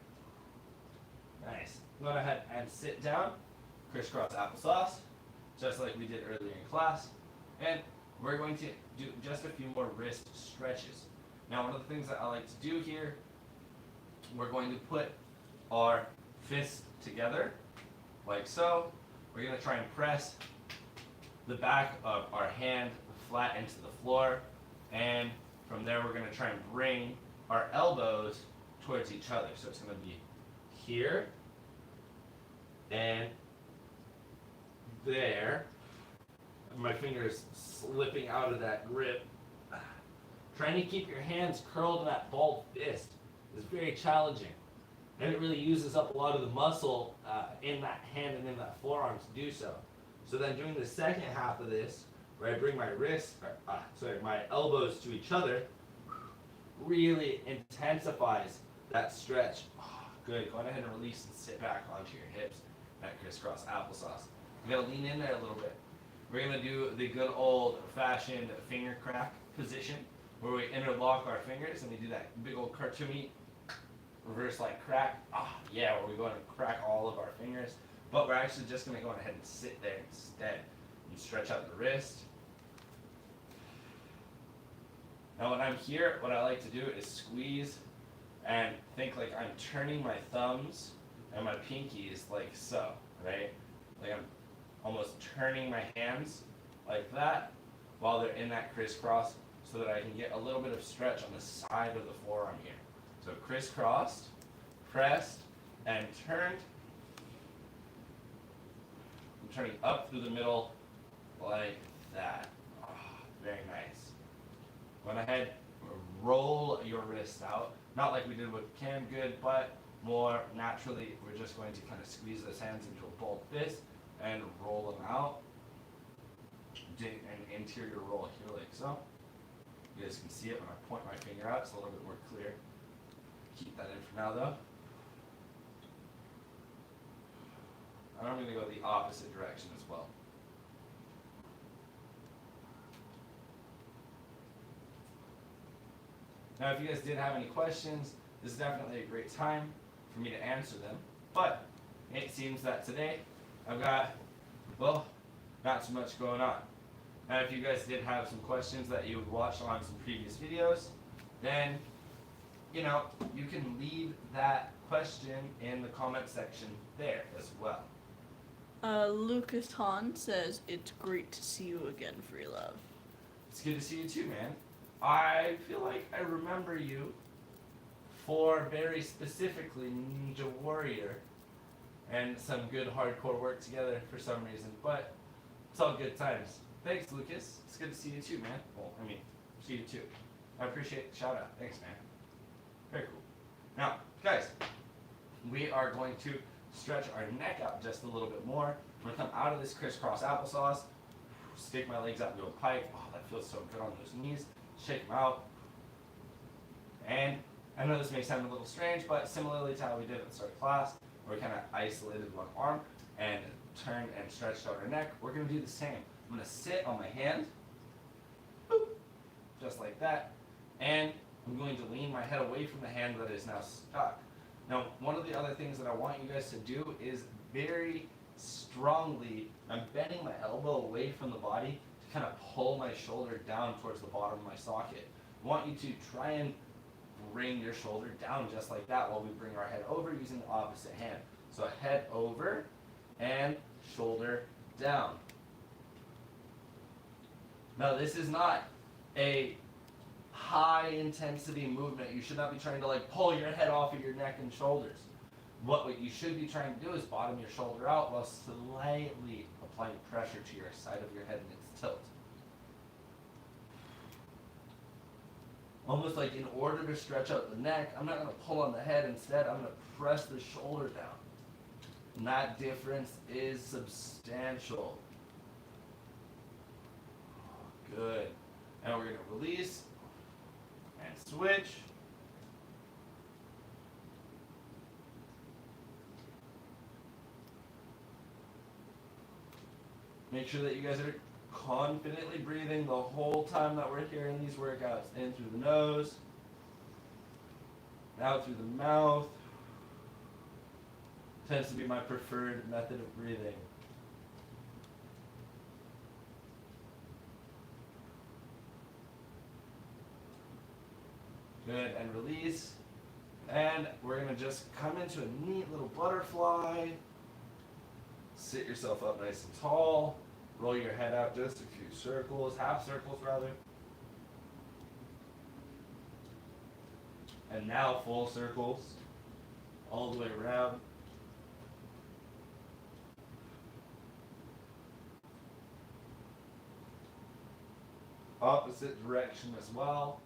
Nice. Go ahead and sit down. Crisscross applesauce, just like we did earlier in class. And we're going to do just a few more wrist stretches. Now, one of the things that I like to do here, we're going to put our fists together, like so. We're going to try and press the back of our hand flat into the floor, and from there we're going to try and bring our elbows towards each other. So it's going to be here and there. My fingers slipping out of that grip. Trying to keep your hands curled in that balled fist is very challenging. And it really uses up a lot of the muscle in that hand and in that forearm to do so. So then doing the second half of this, where I bring my my elbows to each other, really intensifies that stretch. Oh, good. Go ahead and release and sit back onto your hips. That crisscross applesauce. You gotta lean in there a little bit. We're gonna do the good old fashioned finger crack position, where we interlock our fingers and we do that big old cartoony reverse like crack. Ah, yeah, where we go and crack all of our fingers. But we're actually just going to go ahead and sit there instead. You stretch out the wrist. Now when I'm here, what I like to do is squeeze and think like I'm turning my thumbs and my pinkies like so, right? Like I'm almost turning my hands like that while they're in that crisscross so that I can get a little bit of stretch on the side of the forearm here. So crisscrossed, pressed, and turned. I'm turning up through the middle like that. Oh, very nice. Went ahead, roll your wrists out. Not like we did with Cam Good, but more naturally, we're just going to kind of squeeze those hands into a ball fist and roll them out. Do an interior roll here like so. You guys can see it when I point my finger out. It's a little bit more clear. Keep that in for now though. And I'm going to go the opposite direction as well. Now if you guys did have any questions, this is definitely a great time for me to answer them. But it seems that today I've got, well, not so much going on. Now if you guys did have some questions that you watched on some previous videos, then, you know, you can leave that question in the comment section there as well. Lucas Hahn says, it's great to see you again, FreeLove. It's good to see you too, man. I feel like I remember you for very specifically Ninja Warrior and some good hardcore work together for some reason, but it's all good times. Thanks, Lucas. It's good to see you too, man. Well, I mean, see you too. I appreciate the shout out. Thanks, man. Very cool. Now, guys, we are going to stretch our neck out just a little bit more. I'm going to come out of this crisscross applesauce, stick my legs out into a pike. Oh, that feels so good on those knees. Shake them out. And I know this may sound a little strange, but similarly to how we did at the start of class, where we kind of isolated one arm and turned and stretched out our neck, we're going to do the same. I'm going to sit on my hand, boop, just like that, and I'm going to lean my head away from the hand that is now stuck. Now, one of the other things that I want you guys to do is very strongly, I'm bending my elbow away from the body to kind of pull my shoulder down towards the bottom of my socket. I want you to try and bring your shoulder down just like that while we bring our head over using the opposite hand. So head over and shoulder down. Now this is not a high intensity movement. You should not be trying to like pull your head off of your neck and shoulders. What you should be trying to do is bottom your shoulder out while slightly applying pressure to your side of your head and its tilt. Almost like in order to stretch out the neck, I'm not going to pull on the head. Instead, I'm going to press the shoulder down. And that difference is substantial. Good. And we're going to release and switch. Make sure that you guys are confidently breathing the whole time that we're here in these workouts. In through the nose, out through the mouth. Tends to be my preferred method of breathing. Good, and release. And we're going to just come into a neat little butterfly. Sit yourself up nice and tall. Roll your head out just a few circles, half circles rather. And now full circles, all the way around. Opposite direction as well.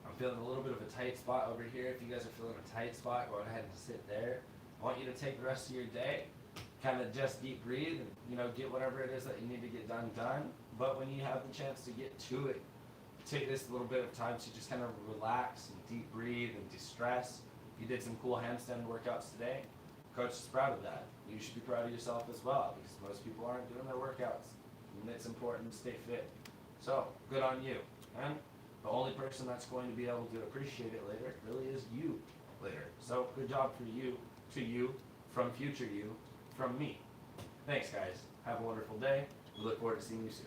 I'm feeling a little bit of a tight spot over here. If you guys are feeling a tight spot, go ahead and sit there. I want you to take the rest of your day, kind of just deep breathe and, get whatever it is that you need to get done. But when you have the chance to get to it, take this little bit of time to just kind of relax and deep breathe and de-stress. You did some cool handstand workouts today. Coach is proud of that. You should be proud of yourself as well, because most people aren't doing their workouts and it's important to stay fit. So, good on you. And the only person that's going to be able to appreciate it later really is you later. So, good job for you, to you, from future you, from me. Thanks, guys. Have a wonderful day. We look forward to seeing you soon.